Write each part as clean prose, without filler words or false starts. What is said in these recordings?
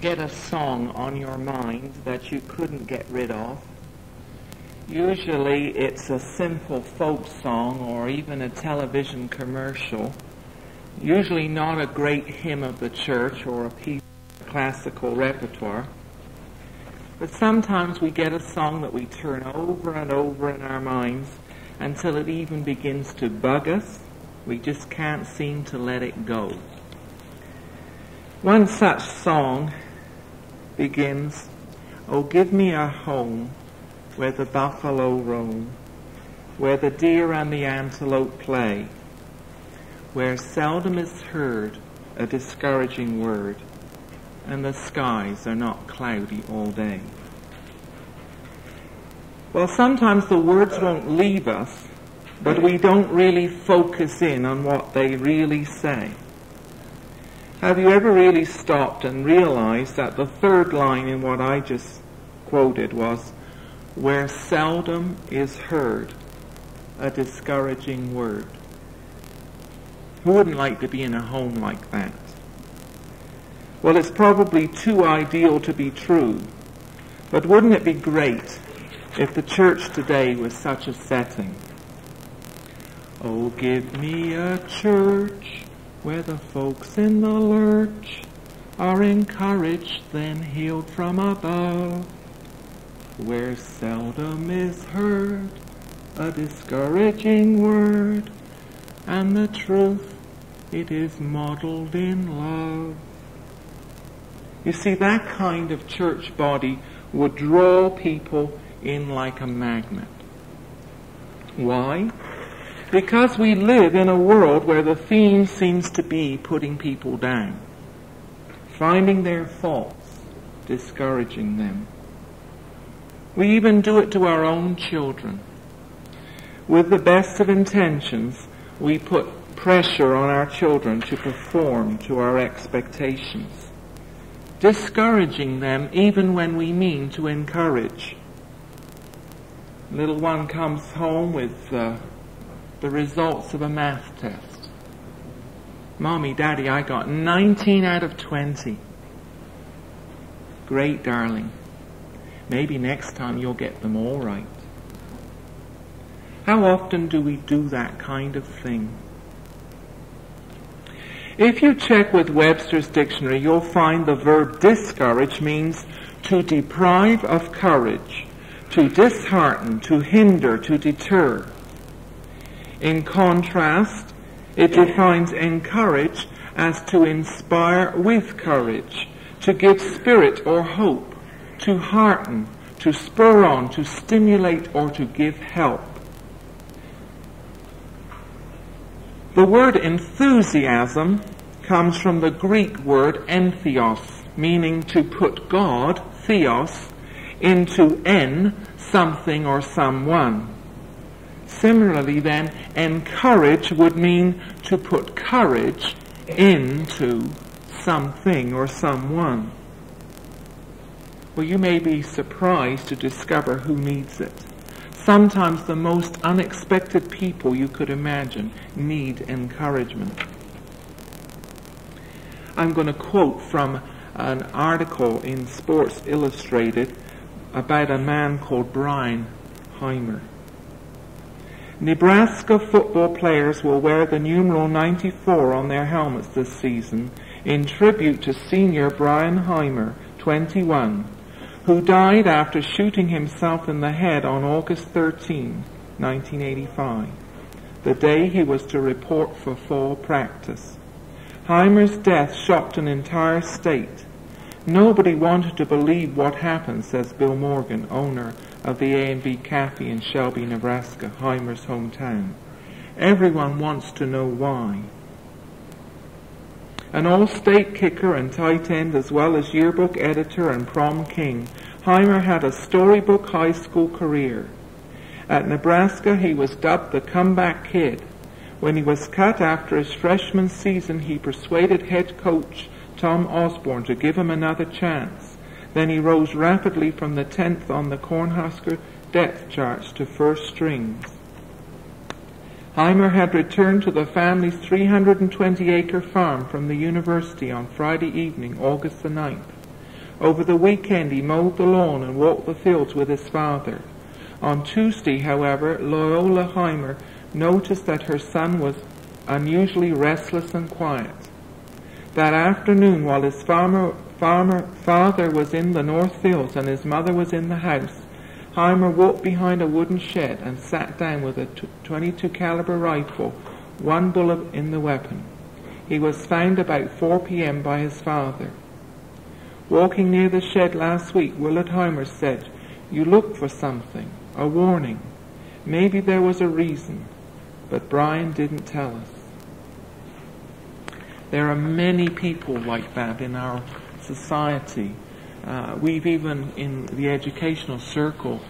Get a song on your mind that you couldn't get rid of. Usually it's a simple folk song or even a television commercial. Usually not a great hymn of the church or a piece of classical repertoire. But sometimes we get a song that we turn over and over in our minds until it even begins to bug us. We just can't seem to let it go. One such song begins, "Oh, give me a home where the buffalo roam, where the deer and the antelope play, where seldom is heard a discouraging word, and the skies are not cloudy all day." Well, sometimes the words won't leave us, but we don't really focus in on what they really say. Have you ever really stopped and realized that the third line in what I just quoted was, "Where seldom is heard a discouraging word"? Who wouldn't like to be in a home like that? Well, it's probably too ideal to be true, but wouldn't it be great if the church today was such a setting? Oh, give me a church where the folks in the lurch are encouraged, then healed from above, where seldom is heard a discouraging word, and the truth, it is modeled in love. You see, that kind of church body would draw people in like a magnet. Why? Because we live in a world where the theme seems to be putting people down, finding their faults, discouraging them. We even do it to our own children. With the best of intentions, we put pressure on our children to perform to our expectations, discouraging them even when we mean to encourage. Little one comes home with the results of a math test. "Mommy, Daddy, I got 19 out of 20. "Great, darling. Maybe next time you'll get them all right." How often do we do that kind of thing? If you check with Webster's dictionary, you'll find the verb discourage means to deprive of courage, to dishearten, to hinder, to deter. In contrast, it defines encourage as to inspire with courage, to give spirit or hope, to hearten, to spur on, to stimulate, or to give help. The word enthusiasm comes from the Greek word entheos, meaning to put God, theos, into something or someone. Similarly then, encourage would mean to put courage into something or someone. Well, you may be surprised to discover who needs it. Sometimes the most unexpected people you could imagine need encouragement. I'm going to quote from an article in Sports Illustrated about a man called Brian Heimer. Nebraska football players will wear the numeral 94 on their helmets this season in tribute to senior Brian Heimer, 21, who died after shooting himself in the head on August 13, 1985, the day he was to report for fall practice. Heimer's death shocked an entire state. Nobody wanted to believe what happened, says Bill Morgan, owner of the A&B Cafe in Shelby, Nebraska, Heimer's hometown. Everyone wants to know why. An all-state kicker and tight end, as well as yearbook editor and prom king, Heimer had a storybook high school career. At Nebraska, he was dubbed the comeback kid. When he was cut after his freshman season, he persuaded head coach Tom Osborne to give him another chance. Then he rose rapidly from the 10th on the Cornhusker depth charts to first strings. Heimer had returned to the family's 320-acre farm from the university on Friday evening, August the 9th. Over the weekend he mowed the lawn and walked the fields with his father. On Tuesday, however, Loyola Heimer noticed that her son was unusually restless and quiet. That afternoon, while his father was in the north fields and his mother was in the house, Heimer walked behind a wooden shed and sat down with a .22 caliber rifle, one bullet in the weapon. He was found about 4 p.m. by his father. Walking near the shed last week, Willard Heimer said, "You looked for something, a warning. Maybe there was a reason, but Brian didn't tell us." There are many people like that in our society. We've even, in the educational circle,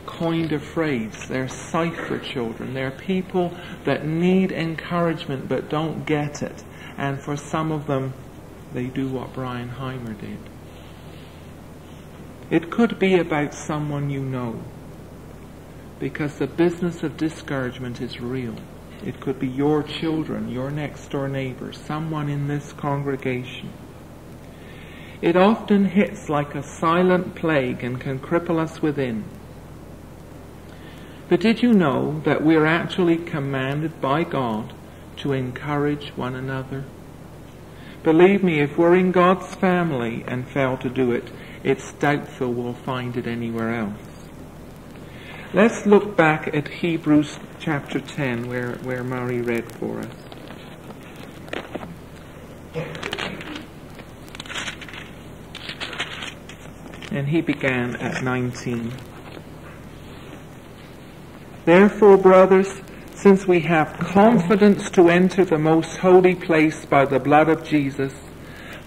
coined a phrase. They're cipher children. They're people that need encouragement but don't get it. And for some of them, they do what Brian Heimer did. It could be about someone you know, because the business of discouragement is real. It could be your children, your next door neighbor, someone in this congregation. It often hits like a silent plague and can cripple us within. But did you know that we're actually commanded by God to encourage one another? Believe me, if we're in God's family and fail to do it, it's doubtful we'll find it anywhere else. Let's look back at Hebrews chapter 10, where Murray read for us. And he began at 19. "Therefore, brothers, since we have confidence to enter the most holy place by the blood of Jesus,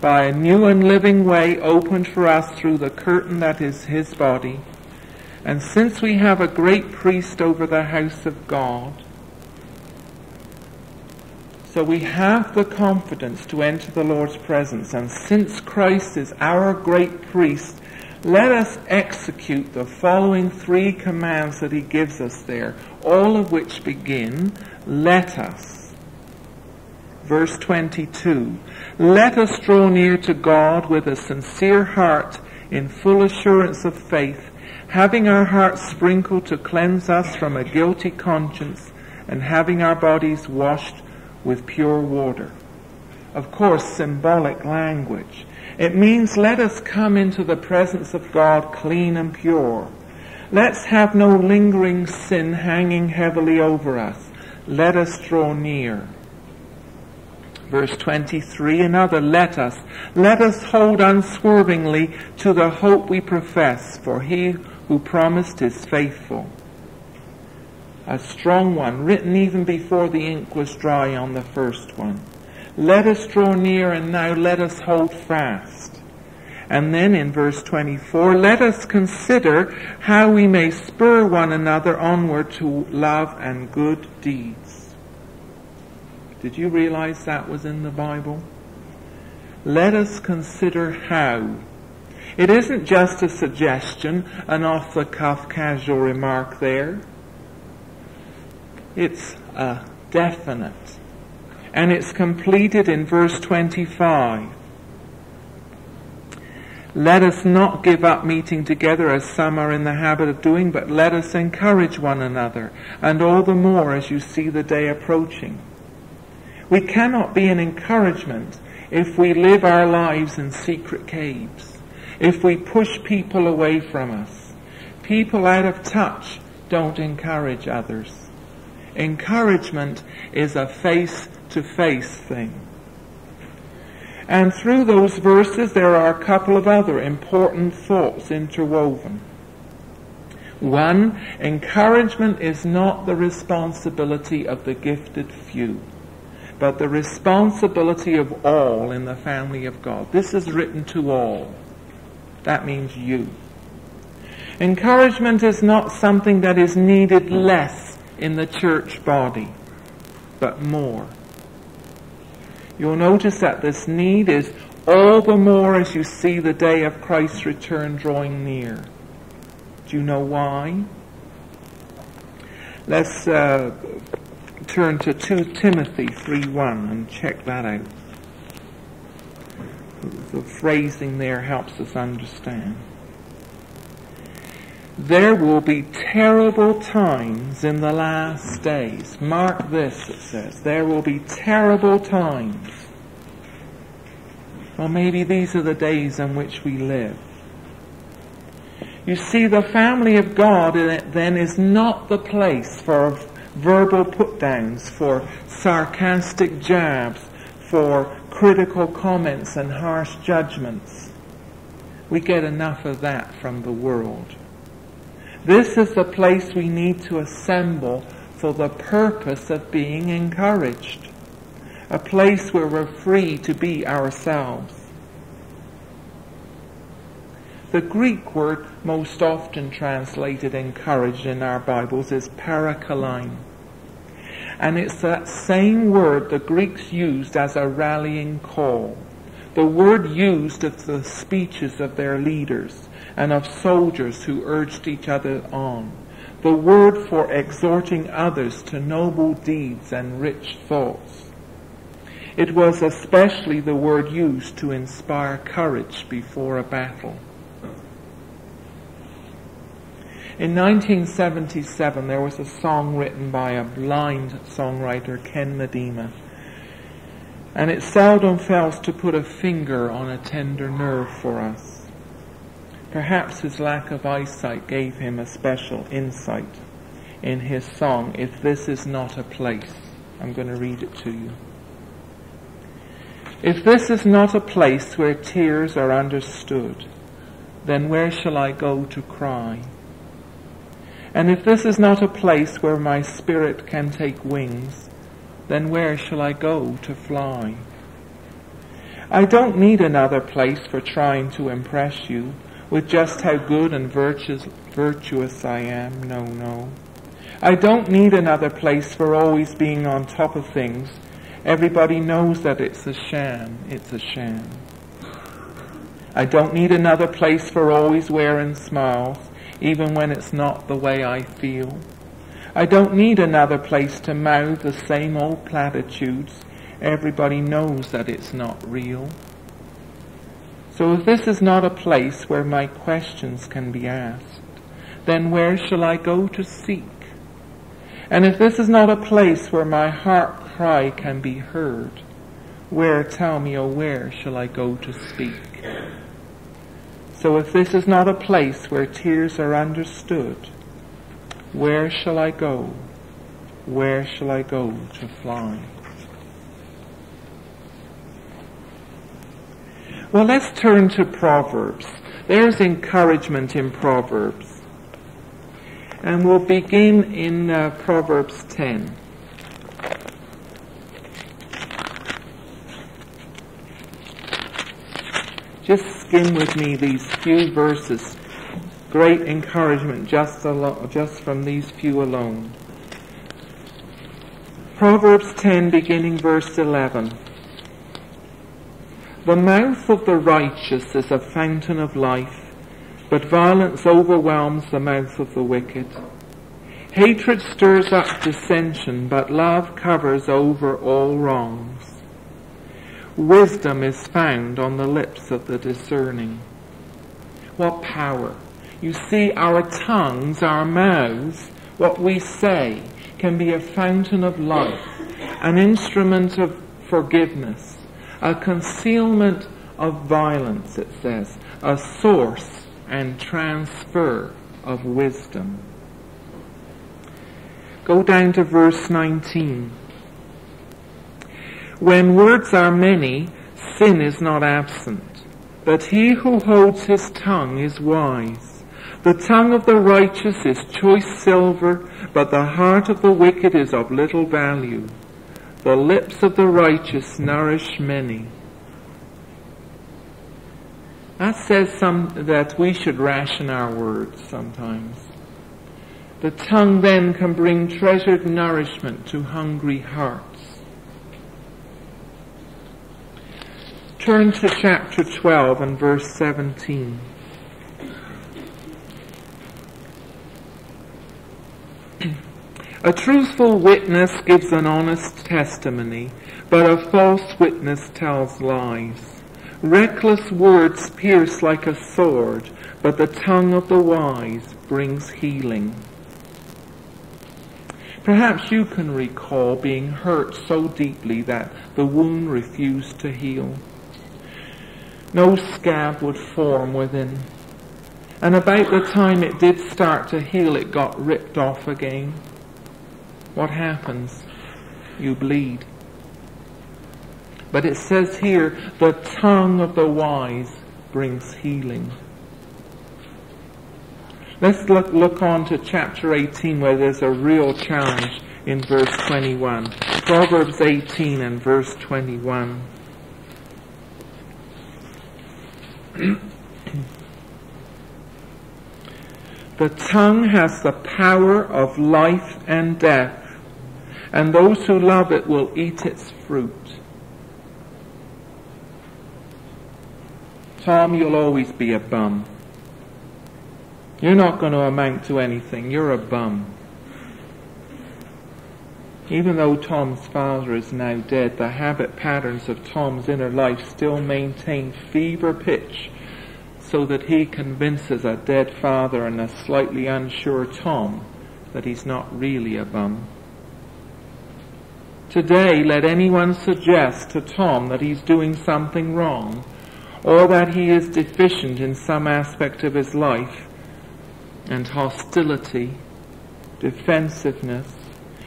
by a new and living way opened for us through the curtain that is his body, and since we have a great priest over the house of God," so we have the confidence to enter the Lord's presence, and since Christ is our great priest, let us execute the following 3 commands that he gives us there, all of which begin, "Let us." Verse 22, "Let us draw near to God with a sincere heart in full assurance of faith, having our hearts sprinkled to cleanse us from a guilty conscience, and having our bodies washed with pure water." Of course, symbolic language. It means let us come into the presence of God clean and pure. Let's have no lingering sin hanging heavily over us. Let us draw near. Verse 23, another "let us." Let us hold unswervingly to the hope we profess, for he who promised is faithful. A strong one, written even before the ink was dry on the first one. Let us draw near, and now let us hold fast. And then in verse 24, let us consider how we may spur one another onward to love and good deeds. Did you realize that was in the Bible? Let us consider how. It isn't just a suggestion, an off-the-cuff casual remark there. It's a definite. And it's completed in verse 25. Let us not give up meeting together as some are in the habit of doing, but let us encourage one another, and all the more as you see the day approaching. We cannot be an encouragement if we live our lives in secret caves, if we push people away from us. People out of touch don't encourage others. Encouragement is a face-to-face thing. And through those verses there are a couple of other important thoughts interwoven. One, encouragement is not the responsibility of the gifted few, but the responsibility of all in the family of God. This is written to all. That means you. Encouragement is not something that is needed less in the church body, but more. You'll notice that this need is all the more as you see the day of Christ's return drawing near. Do you know why? Let's turn to 2 Timothy 3:1 and check that out. the phrasing there helps us understand. There will be terrible times in the last days. Mark this, it says. There will be terrible times. Well, maybe these are the days in which we live. You see, the family of God then is not the place for verbal put-downs, for sarcastic jabs, for critical comments and harsh judgments. We get enough of that from the world. This is the place we need to assemble for the purpose of being encouraged. A place where we're free to be ourselves. The Greek word most often translated encouraged in our Bibles is parakalein. And it's that same word the Greeks used as a rallying call. The word used of the speeches of their leaders and of soldiers who urged each other on. The word for exhorting others to noble deeds and rich thoughts. It was especially the word used to inspire courage before a battle. In 1977, there was a song written by a blind songwriter, Ken Medema. And it seldom fails to put a finger on a tender nerve for us. Perhaps his lack of eyesight gave him a special insight in his song, If This Is Not a Place. I'm going to read it to you. If this is not a place where tears are understood, then where shall I go to cry? And if this is not a place where my spirit can take wings, then where shall I go to fly? I don't need another place for trying to impress you with just how good and virtuous I am. No. I don't need another place for always being on top of things. Everybody knows that it's a sham. It's a sham. I don't need another place for always wearing smiles, even when it's not the way I feel. I don't need another place to mouth the same old platitudes. Everybody knows that it's not real. So if this is not a place where my questions can be asked, then where shall I go to seek? And if this is not a place where my heart cry can be heard, where, tell me, oh, where shall I go to speak? So if this is not a place where tears are understood, where shall I go? Where shall I go to fly? Well, let's turn to Proverbs. There's encouragement in Proverbs. And we'll begin in Proverbs 10. Just skim with me these few verses. Great encouragement just from these few alone. Proverbs 10, beginning verse 11. The mouth of the righteous is a fountain of life, but violence overwhelms the mouth of the wicked. Hatred stirs up dissension, but love covers over all wrongs. Wisdom is found on the lips of the discerning. What power! You see, our tongues, our mouths, what we say, can be a fountain of life, an instrument of forgiveness, a concealment of violence, it says, a source and transfer of wisdom. Go down to verse 19. When words are many, sin is not absent, but he who holds his tongue is wise. The tongue of the righteous is choice silver, but the heart of the wicked is of little value. The lips of the righteous nourish many. That says that we should ration our words sometimes. The tongue then can bring treasured nourishment to hungry hearts. Turn to chapter 12 and verse 17. A truthful witness gives an honest testimony, but a false witness tells lies. Reckless words pierce like a sword, but the tongue of the wise brings healing. Perhaps you can recall being hurt so deeply that the wound refused to heal. No scab would form within. And about the time it did start to heal, it got ripped off again. What happens? You bleed. But it says here, the tongue of the wise brings healing. Let's look on to chapter 18 where there's a real challenge in verse 21. Proverbs 18 and verse 21. The tongue has the power of life and death, and those who love it will eat its fruit. Tom, you'll always be a bum. You're not going to amount to anything. You're a bum. Even though Tom's father is now dead, the habit patterns of Tom's inner life still maintain fever pitch, so that he convinces a dead father and a slightly unsure Tom that he's not really a bum. Today, let anyone suggest to Tom that he's doing something wrong, or that he is deficient in some aspect of his life, and hostility, defensiveness,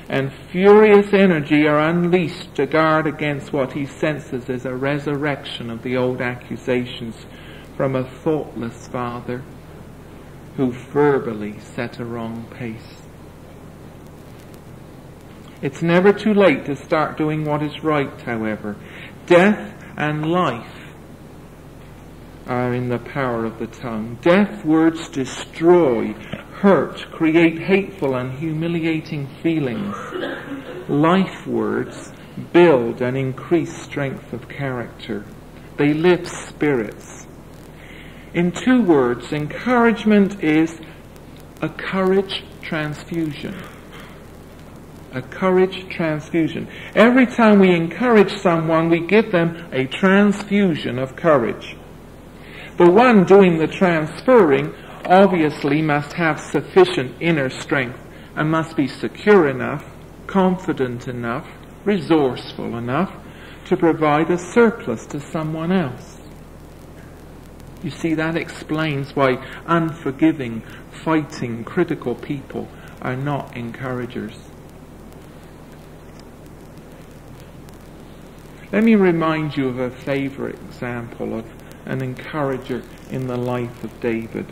and furious energy are unleashed to guard against what he senses as a resurrection of the old accusations from a thoughtless father who verbally set a wrong pace. It's never too late to start doing what is right, however. Death and life are in the power of the tongue. Death words destroy, hurt, create hateful and humiliating feelings. Life words build and increase strength of character. They lift spirits. In 2 words, encouragement is a courage transfusion. A courage transfusion. Every time we encourage someone, we give them a transfusion of courage. The one doing the transferring obviously must have sufficient inner strength and must be secure enough, confident enough, resourceful enough to provide a surplus to someone else. You see, that explains why unforgiving, fighting, critical people are not encouragers. Let me remind you of a favorite example of an encourager in the life of David.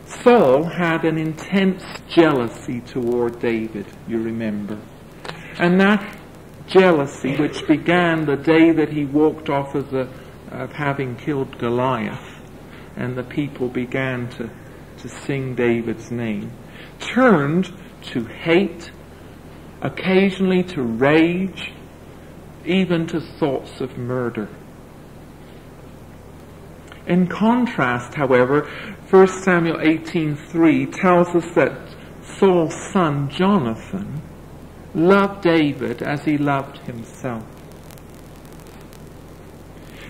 Saul had an intense jealousy toward David, you remember. And that jealousy, which began the day that he walked off of having killed Goliath, and the people began to sing David's name, turned to hate, occasionally to rage, even to thoughts of murder. In contrast, however, 1 Samuel 18:3 tells us that Saul's son Jonathan loved David as he loved himself.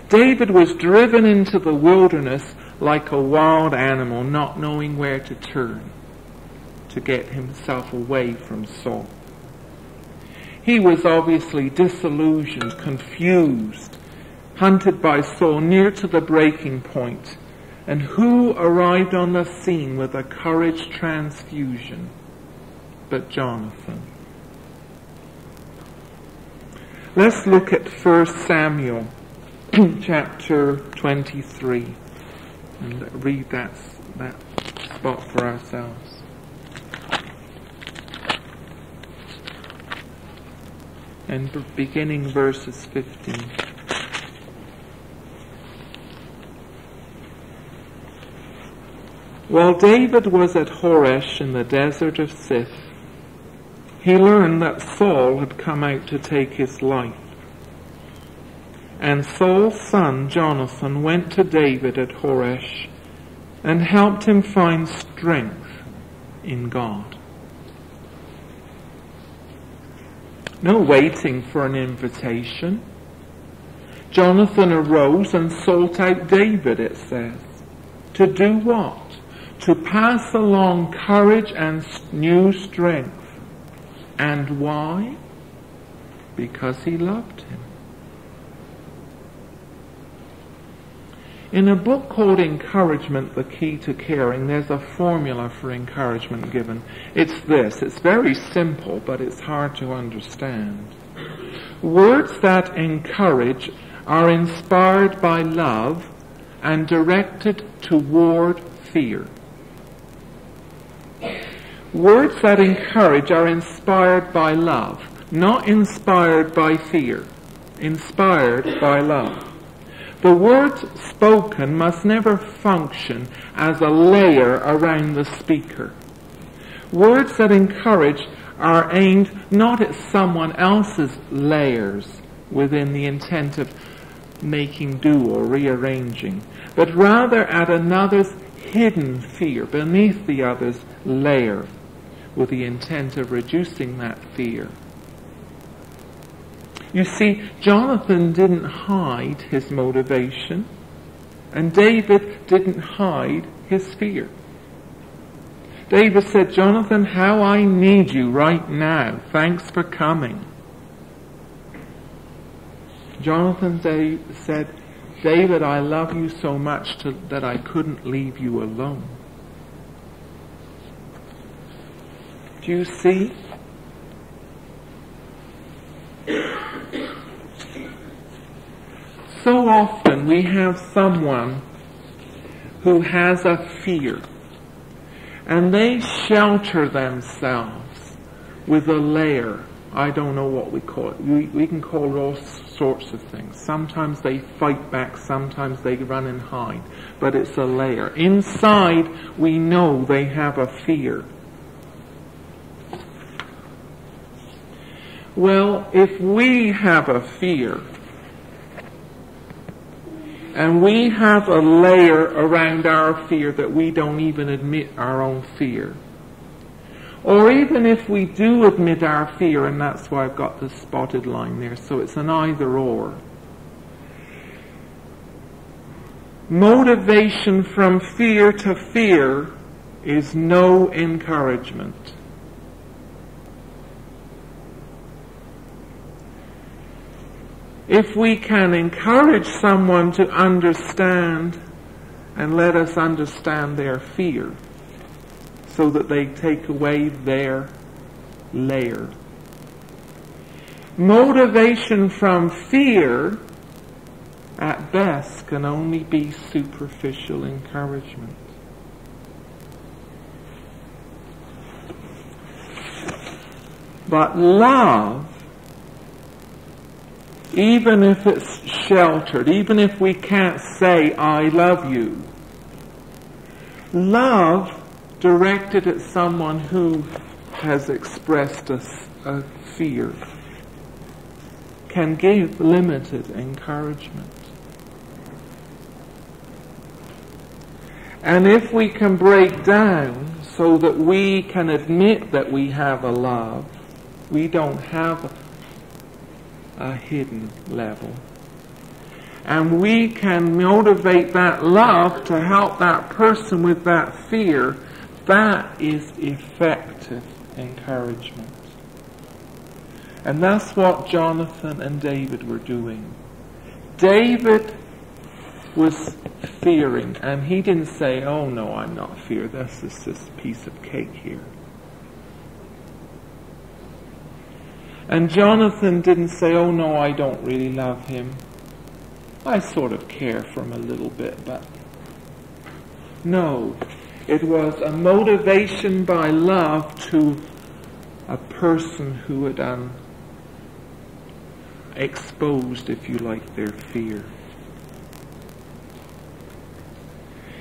David was driven into the wilderness like a wild animal, not knowing where to turn to get himself away from Saul. He was obviously disillusioned, confused, hunted by Saul near to the breaking point. And who arrived on the scene with a courage transfusion but Jonathan? Let's look at 1 Samuel chapter 23 and read that spot for ourselves. And beginning verses 15. While David was at Horesh in the desert of Siph, he learned that Saul had come out to take his life. And Saul's son Jonathan went to David at Horesh and helped him find strength in God. No waiting for an invitation. Jonathan arose and sought out David, it says. To do what? To pass along courage and new strength. And why? Because he loved him. In a book called Encouragement, The Key to Caring, there's a formula for encouragement given. It's this. It's very simple, but it's hard to understand. Words that encourage are inspired by love and directed toward fear. Words that encourage are inspired by love, not inspired by fear, inspired by love. The words spoken must never function as a layer around the speaker. Words that encourage are aimed not at someone else's layers within the intent of making do or rearranging, but rather at another's hidden fear beneath the other's layer, with the intent of reducing that fear. You see, Jonathan didn't hide his motivation, and David didn't hide his fear. David said, Jonathan, how I need you right now. Thanks for coming. Jonathan said, David, I love you so much that I couldn't leave you alone. Do you see? So often we have someone who has a fear, and they shelter themselves with a layer. I don't know what we call it. We can call it all sorts of things. Sometimes they fight back, sometimes they run and hide, but it's a layer. Inside, we know they have a fear. Well, if we have a fear, and we have a layer around our fear that we don't even admit our own fear, or even if we do admit our fear, and that's why I've got the spotted line there, so it's an either or. Motivation from fear to fear is no encouragement. If we can encourage someone to understand and let us understand their fear so that they take away their layer. Motivation from fear, at best, can only be superficial encouragement. But love, even if it's sheltered, even if we can't say, I love you, love directed at someone who has expressed a fear can give limited encouragement. And if we can break down so that we can admit that we have a love, we don't have a hidden level. And we can motivate that love to help that person with that fear. That is effective encouragement. And that's what Jonathan and David were doing. David was fearing, and he didn't say, oh no, I'm not feared. That's just this piece of cake here. And Jonathan didn't say, oh no, I don't really love him. I sort of care for him a little bit, but no. It was a motivation by love to a person who had exposed, if you like, their fear.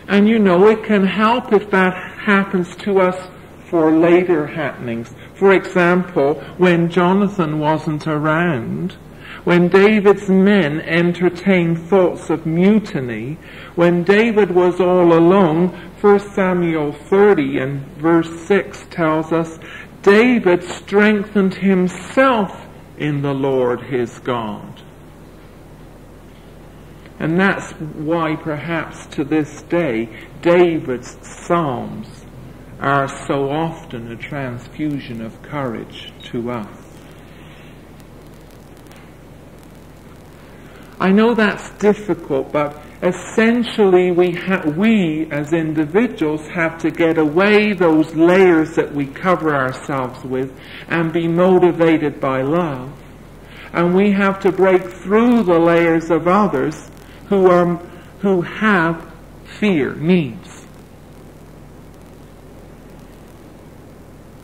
And you know, it can help if that happens to us for later happenings. For example, when Jonathan wasn't around, when David's men entertained thoughts of mutiny, when David was all alone, 1 Samuel 30 and verse 6 tells us, David strengthened himself in the Lord his God. And that's why perhaps to this day David's Psalms are so often a transfusion of courage to us. I know that's difficult, but essentially we as individuals have to get away those layers that we cover ourselves with and be motivated by love. And we have to break through the layers of others who have fear, needs.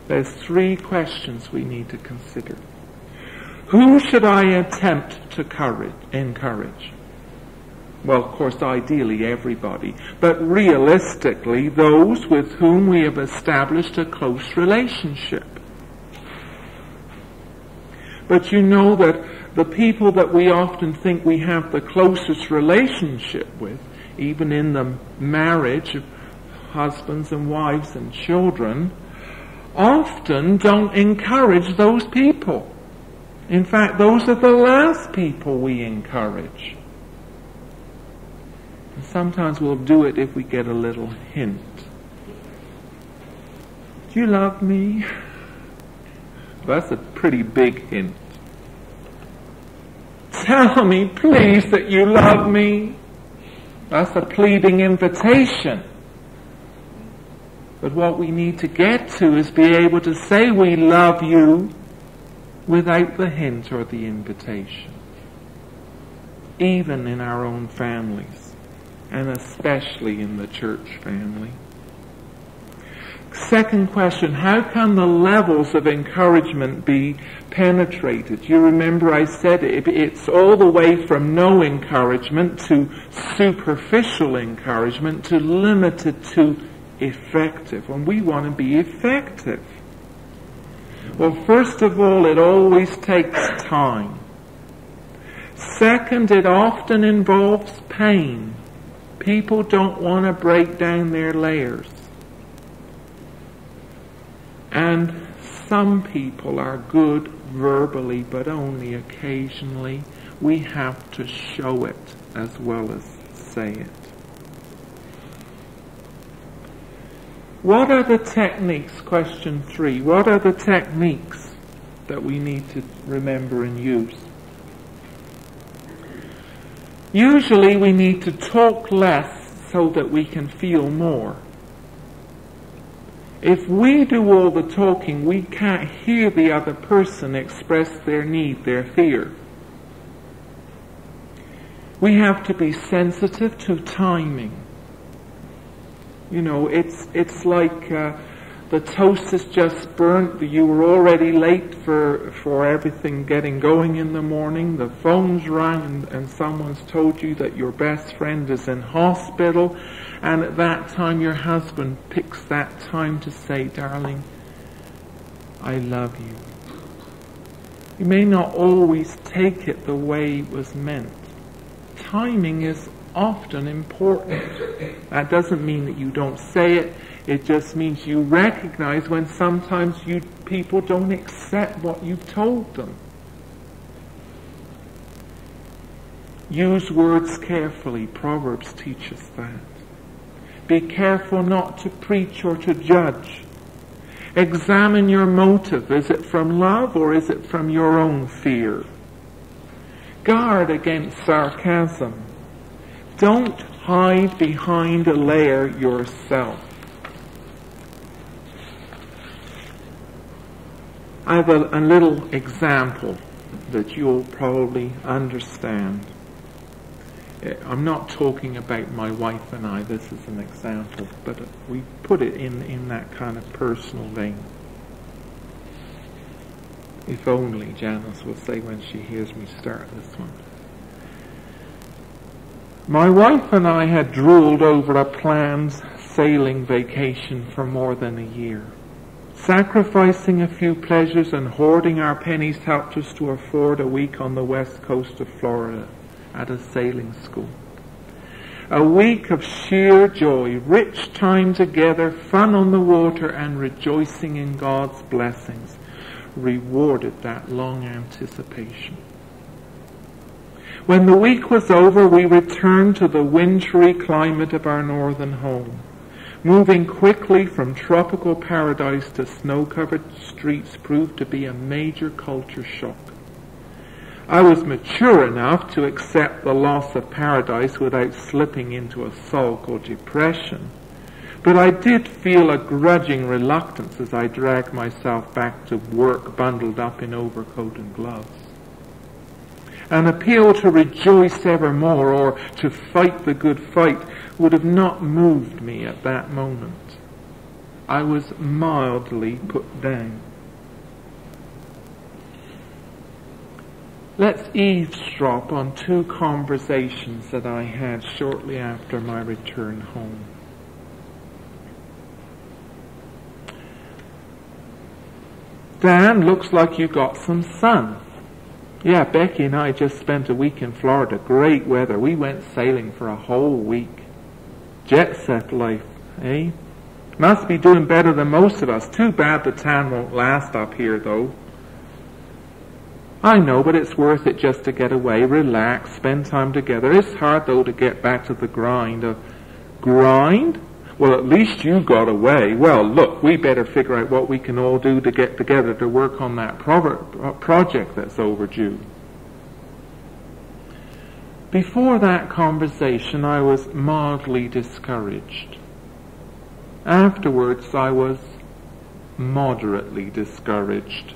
There's 3 questions we need to consider. Who should I attempt to encourage? Well, of course, ideally everybody, but realistically those with whom we have established a close relationship. But you know that the people that we often think we have the closest relationship with, even in the marriage of husbands and wives and children, often don't encourage those people. In fact, those are the last people we encourage. And sometimes we'll do it if we get a little hint. Do you love me? That's a pretty big hint. Tell me, please, that you love me. That's a pleading invitation. But what we need to get to is be able to say we love you without the hint or the invitation. Even in our own families, and especially in the church family. Second question, how can the levels of encouragement be penetrated? You remember I said it's all the way from no encouragement to superficial encouragement to limited to effective. And we want to be effective. Well, first of all, it always takes time. Second, it often involves pain. People don't want to break down their layers. And some people are good verbally, but only occasionally. We have to show it as well as say it. What are the techniques? Question 3. What are the techniques that we need to remember and use? Usually we need to talk less so that we can feel more. If we do all the talking, we can't hear the other person express their need, their fear. We have to be sensitive to timing. You know, it's like the toast is just burnt. You were already late for everything getting going in the morning. The phone's rang and someone's told you that your best friend is in hospital. And at that time your husband picks that time to say, darling, I love you. You may not always take it the way it was meant. Timing is often important. That doesn't mean that you don't say it. It just means you recognize when sometimes people don't accept what you've told them. Use words carefully. Proverbs teach us that. Be careful not to preach or to judge. Examine your motive. Is it from love or is it from your own fear? Guard against sarcasm. Don't hide behind a layer yourself. I have a little example that you'll probably understand. I'm not talking about my wife and I, this is an example, but we put it in that kind of personal vein. If only, Janice will say when she hears me start this one. My wife and I had drooled over a planned sailing vacation for more than a year. Sacrificing a few pleasures and hoarding our pennies helped us to afford a week on the west coast of Florida at a sailing school. A week of sheer joy, rich time together, fun on the water, and rejoicing in God's blessings. rewarded that long anticipation. When the week was over, we returned to the wintry climate of our northern home. Moving quickly from tropical paradise to snow-covered streets proved to be a major culture shock. I was mature enough to accept the loss of paradise without slipping into a sulk or depression, but I did feel a grudging reluctance as I dragged myself back to work bundled up in overcoat and gloves. An appeal to rejoice evermore or to fight the good fight would have not moved me at that moment. I was mildly put down. Let's eavesdrop on two conversations that I had shortly after my return home. Dan, looks like you got some sun. Yeah, Becky and I just spent a week in Florida. Great weather. We went sailing for a whole week. Jet set life, eh? Must be doing better than most of us. Too bad the tan won't last up here, though. I know, but it's worth it just to get away, relax, spend time together. It's hard, though, to get back to the grind of... Grind? Well, at least you got away. Well, look, we better figure out what we can all do to get together to work on that project that's overdue. Before that conversation, I was mildly discouraged. Afterwards, I was moderately discouraged,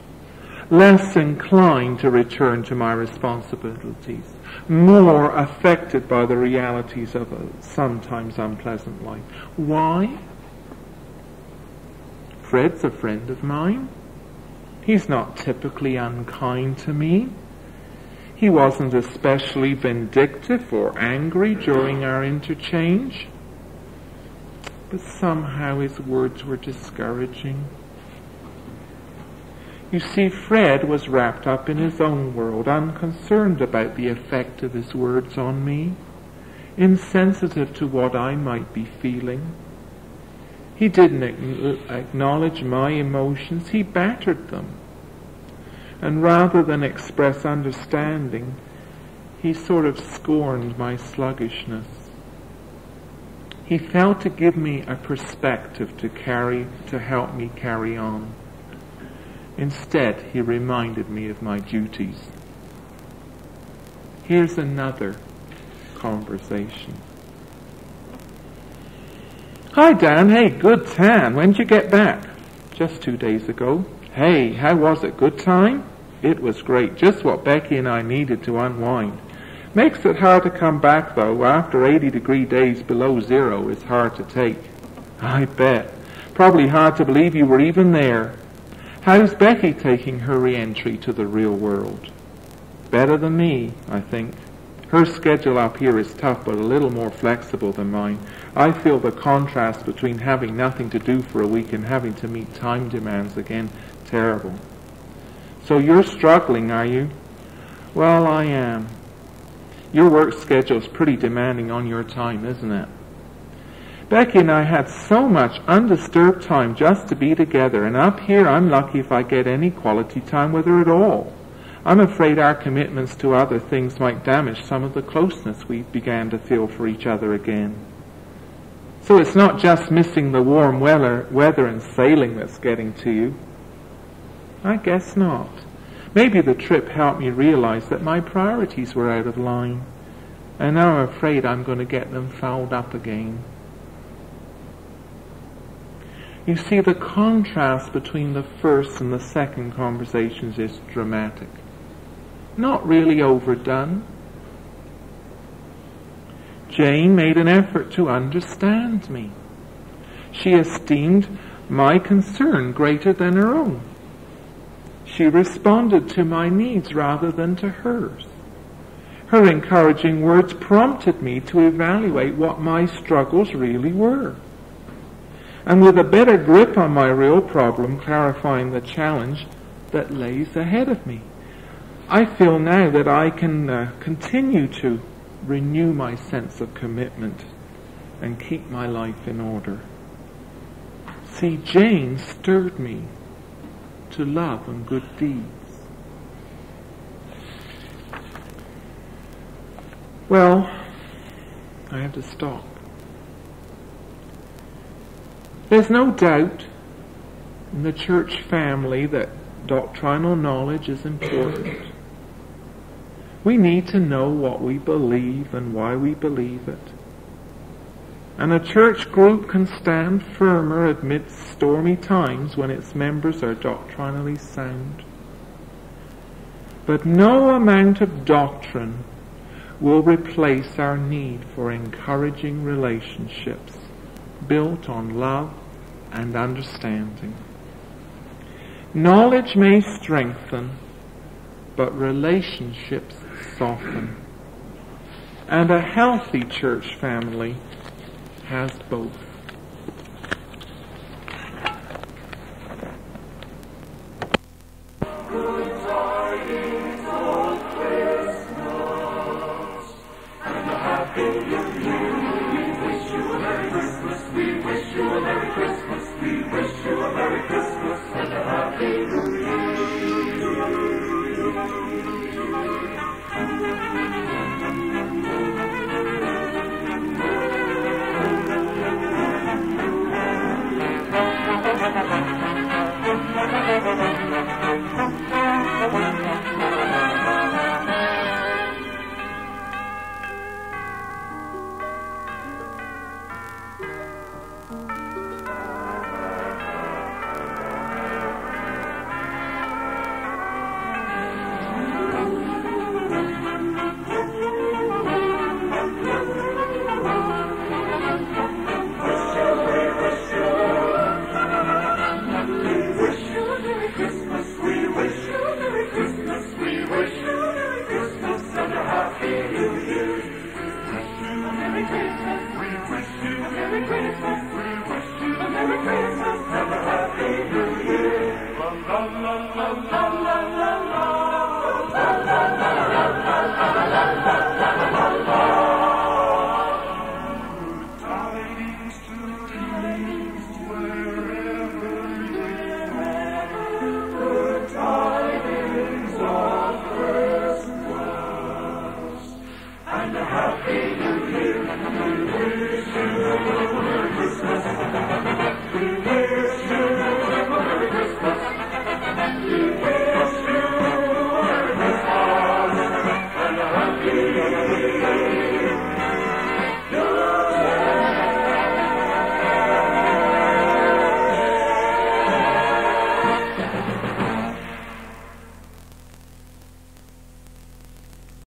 less inclined to return to my responsibilities, more affected by the realities of a sometimes unpleasant life. Why? Fred's a friend of mine. He's not typically unkind to me. He wasn't especially vindictive or angry during our interchange. But somehow his words were discouraging. You see, Fred was wrapped up in his own world, unconcerned about the effect of his words on me, insensitive to what I might be feeling. He didn't acknowledge my emotions, he battered them. And rather than express understanding, he sort of scorned my sluggishness. He failed to give me a perspective to help me carry on. Instead, he reminded me of my duties. Here's another conversation. Hi, Dan. Hey, good tan. When'd you get back? Just 2 days ago. Hey, how was it? Good time? It was great. Just what Becky and I needed to unwind. Makes it hard to come back, though. After 80-degree days below zero, it's hard to take. I bet. Probably hard to believe you were even there. How's Becky taking her re-entry to the real world? Better than me, I think. Her schedule up here is tough, but a little more flexible than mine. I feel the contrast between having nothing to do for a week and having to meet time demands again terrible. So you're struggling, are you? Well, I am. Your work schedule's pretty demanding on your time, isn't it? Becky and I had so much undisturbed time just to be together, and up here I'm lucky if I get any quality time with her at all. I'm afraid our commitments to other things might damage some of the closeness we began to feel for each other again. So it's not just missing the warm weather and sailing that's getting to you. I guess not. Maybe the trip helped me realize that my priorities were out of line, and now I'm afraid I'm going to get them fouled up again. You see, the contrast between the first and the second conversations is dramatic. Not really overdone. Jane made an effort to understand me. She esteemed my concern greater than her own. She responded to my needs rather than to hers. Her encouraging words prompted me to evaluate what my struggles really were. And with a better grip on my real problem, clarifying the challenge that lays ahead of me, I feel now that I can continue to renew my sense of commitment and keep my life in order. See, Jane stirred me. to love and good deeds. Well, I have to stop. There's no doubt in the church family that doctrinal knowledge is important. We need to know what we believe and why we believe it. And a church group can stand firmer amidst stormy times when its members are doctrinally sound. But no amount of doctrine will replace our need for encouraging relationships built on love and understanding. Knowledge may strengthen, but relationships soften. And a healthy church family has both. Good tidings of Christmas, and a happy new year.